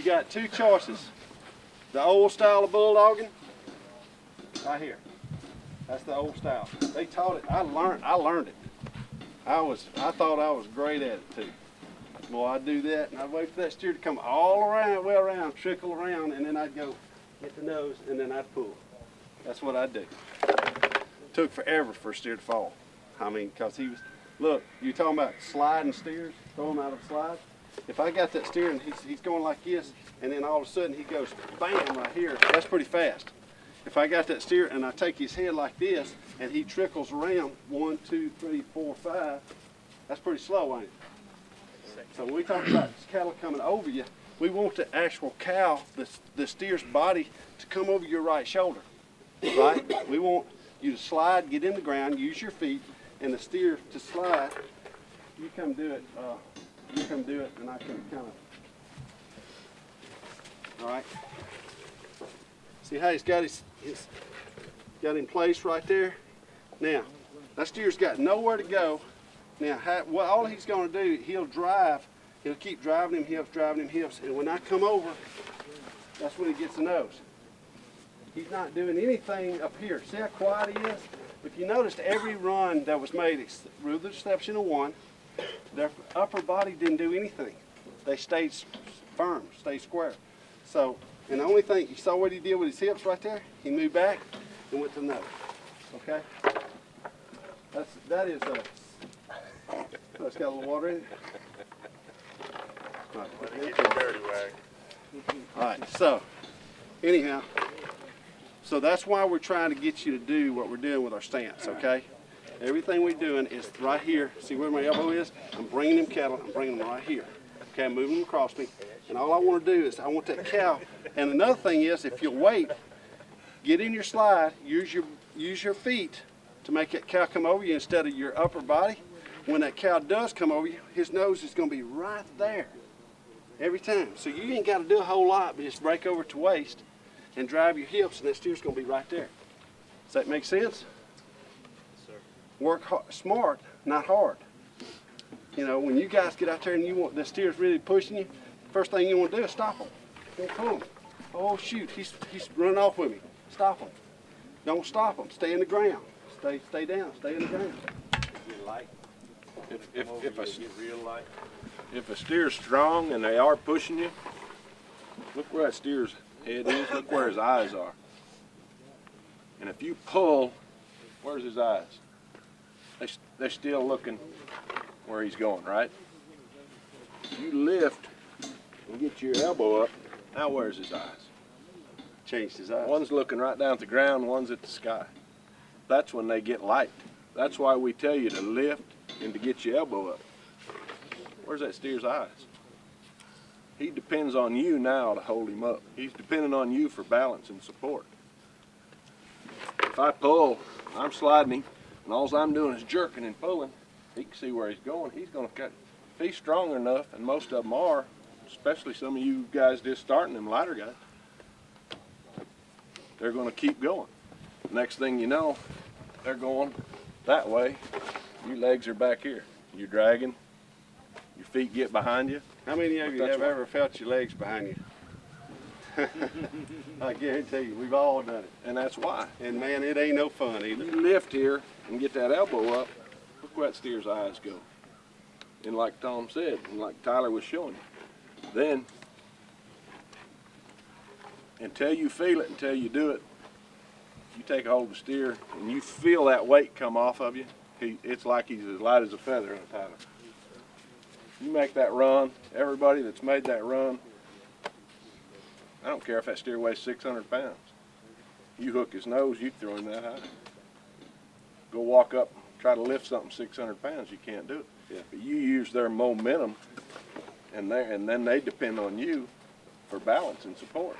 got two choices. The old style of bulldogging, right here. That's the old style. They taught it. I learned it. I thought I was great at it too. Boy, I'd do that, and I'd wait for that steer to come all around, way around, trickle around, and then I'd go get the nose, and then I'd pull. That's what I'd do. Took forever for a steer to fall. I mean, because he was, look, you talking about sliding steers, throw him out of a slide. If I got that steer and he's going like this, and then all of a sudden he goes bam right here, that's pretty fast. If I got that steer and I take his head like this, and he trickles around 1, 2, 3, 4, 5, that's pretty slow, ain't it? So when we talk about cattle coming over you, we want the actual cow, the steer's body, to come over your right shoulder, right? We want you to slide, get in the ground, use your feet, and the steer to slide. You come do it, and I can kind of, all right? See how he's got got in place right there? Now, that steer's got nowhere to go. Now, what all he's going to do, he'll keep driving him hips, and when I come over, that's when he gets the nose. He's not doing anything up here. See how quiet he is? If you noticed, every run that was made, with the exception of one, their upper body didn't do anything. They stayed firm, stayed square. So, and the only thing, you saw what he did with his hips right there? He moved back and went to the nose, okay? That is a, it's got a little water in it. All right, all right, so anyhow, so that's why we're trying to get you to do what we're doing with our stance, okay? Everything we're doing is right here. See where my elbow is? I'm bringing them cattle, I'm bringing them right here. Okay, I'm moving them across me. And all I want to do is I want that cow, and another thing is if you'll wait, get in your slide, use your feet to make that cow come over you instead of your upper body. When that cow does come over you, his nose is going to be right there every time. So you ain't got to do a whole lot, but just break over to waist and drive your hips, and that steer's going to be right there. Does that make sense? Yes, sir. Work hard, smart, not hard. You know, when you guys get out there and you want the steer's really pushing you, first thing you want to do is stop him. Don't pull him. Oh shoot, he's running off with me. Stop him. Don't stop him. Stay in the ground. Stay down. Stay in the ground. Get light. If a steer's strong and they are pushing you, look where that steer's head is. Look where his eyes are. And if you pull, where's his eyes? They're still looking where he's going, right? You lift and get your elbow up. Now where's his eyes? Changed his eyes. One's looking right down at the ground, one's at the sky. That's when they get light. That's why we tell you to lift and to get your elbow up. Where's that steer's eyes? He depends on you now to hold him up. He's depending on you for balance and support. If I pull, I'm sliding him, and all I'm doing is jerking and pulling, he can see where he's going. He's going to cut. If he's strong enough, and most of them are, especially some of you guys just starting, them lighter guys, they're going to keep going. Next thing you know, they're going that way. Your legs are back here. You're dragging. Your feet get behind you. How many of you have ever felt your legs behind you? I guarantee you, we've all done it. And that's why. And man, it ain't no fun either. You lift here and get that elbow up. Look where that steer's eyes go. And like Tom said, and like Tyler was showing you, then until you feel it, until you do it, you take a hold of the steer and you feel that weight come off of you, it's like he's as light as a feather in a Tyler. You make that run, everybody that's made that run, I don't care if that steer weighs 600 pounds. You hook his nose, you throw him that high. Go walk up, try to lift something 600 pounds, you can't do it. Yeah. But you use their momentum, and then they depend on you for balance and support.